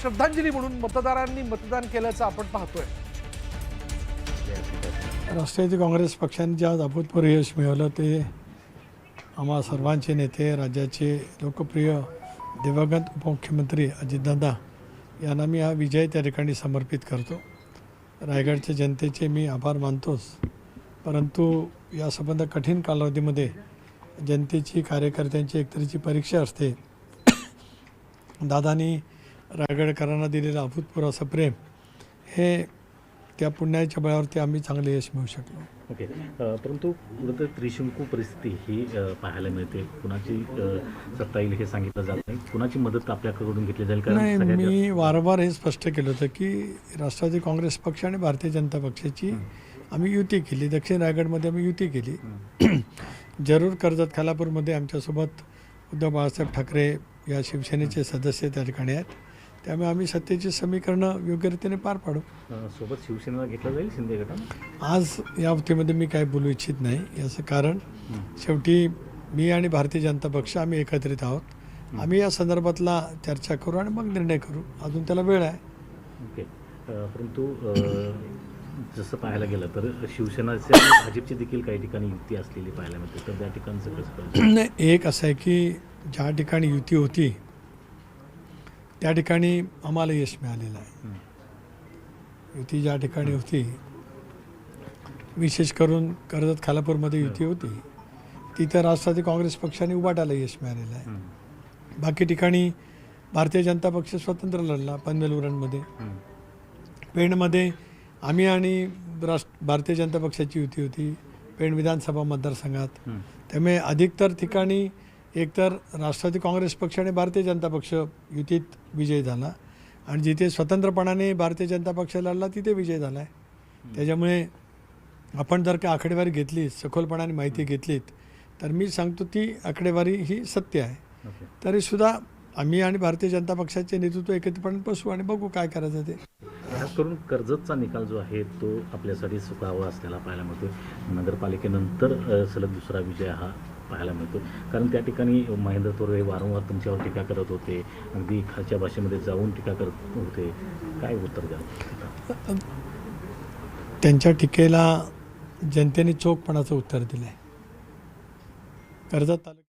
श्रद्धांजली म्हणून मतदारांनी मतदान केल्याचं आपण पाहतोय। राष्ट्रवादी काँग्रेस पक्षाने जे आज अभूतपूर्व यश मिळवलं ते आम्हा सर्वांचे नेते, राज्याचे लोकप्रिय दिवंगत उपमुख्यमंत्री अजितदादा यांना मी हा विजय त्या ठिकाणी समर्पित करतो। रायगडच्या जनतेचे मी आभार मानतोच, परंतु या संबंध कठीण कालावधीमध्ये जनतेची, कार्यकर्त्यांची एकतरीची परीक्षा असते। दादांनी रायगडकरांना दिलेलं अभूतपूर्व असं प्रेम, हे त्या पुण्याच्या बळावरती आम्ही चांगले यश मिळवू शकलो। ओके, परंतु कुठं त्रिशंकू परिस्थिती ही पाहायला मिळते। कुणाची सत्ता येईल हे सांगितलं जात नाही, कुणाची मदत आपल्याकडून घेतली जाईल? नाही, मी वारंवार हे स्पष्ट केलं होतं की राष्ट्रवादी काँग्रेस पक्ष आणि भारतीय जनता पक्षाची आम्ही युती केली। दक्षिण रायगडमध्ये आम्ही युती केली। जरूर कर्जत खालापूरमध्ये आमच्यासोबत उद्धव बाळासाहेब ठाकरे या शिवसेनेचे सदस्य त्या ठिकाणी आहेत, त्यामुळे आम्ही सत्तेची समीकरणं योग्य रीतीने पार पाडू। सोबत शिवसेनेला घेतलं जाईल शिंदे गटात? आज या बाबतीमध्ये मी काय बोलू इच्छित नाही। याचं कारण शेवटी मी आणि भारतीय जनता पक्ष आम्ही एकत्रित आहोत। आम्ही या संदर्भातला चर्चा करू आणि मग निर्णय करू, अजून त्याला वेळ आहे। ओके, परंतु जसं पाहायला गेलं तर शिवसेनाचे भाजपची देखील काही ठिकाणी युती असलेली पाहायला मिळते, तर त्या ठिकाणचं कसं? नाही, एक असं आहे की ज्या ठिकाणी युती होती त्या ठिकाणी आम्हाला यश मिळालेलं आहे। युती ज्या ठिकाणी होती, विशेष करून कर्जत खालापूरमध्ये युती होती, तिथं राष्ट्रवादी काँग्रेस पक्षाने उभाटाला यश मिळालेलं आहे। बाकी ठिकाणी भारतीय जनता पक्ष स्वतंत्र लढला। पनवेल-उरणमध्ये, पेणमध्ये आम्ही आणि भारतीय जनता पक्षाची युती होती, पेण विधानसभा मतदारसंघात। त्यामुळे अधिकतर ठिकाणी एकतर राष्ट्रवादी काँग्रेस पक्ष आणि भारतीय जनता पक्ष युतीत विजय झाला, आणि जिथे स्वतंत्रपणाने भारतीय जनता पक्ष लढला तिथे विजय झाला आहे। त्याच्यामुळे आपण जर का आकडेवारी घेतली, सखोलपणाने माहिती घेतलीत, तर मी सांगतो ती आकडेवारी ही सत्य आहे। तरीसुद्धा आम्ही आणि भारतीय जनता पक्षाचे नेतृत्व एकत्रितपणे बसू आणि बघू काय करायचं ते। खास करून कर्जतचा निकाल जो आहे तो आपल्यासाठी सुखावा असलेला पाहायला मिळतो। नगरपालिकेनंतर सलग दुसरा विजय हा पाहायला मिळतो, कारण त्या ठिकाणी महेंद्र तोरवे वारंवार तुमच्यावर टीका करत होते, अगदी खालच्या भाषेमध्ये जाऊन टीका करत होते, काय उत्तर द्याल? त्यांच्या टीकेला जनतेने चोखपणाचं उत्तर दिलं आहे। कर्जत तालुक्यात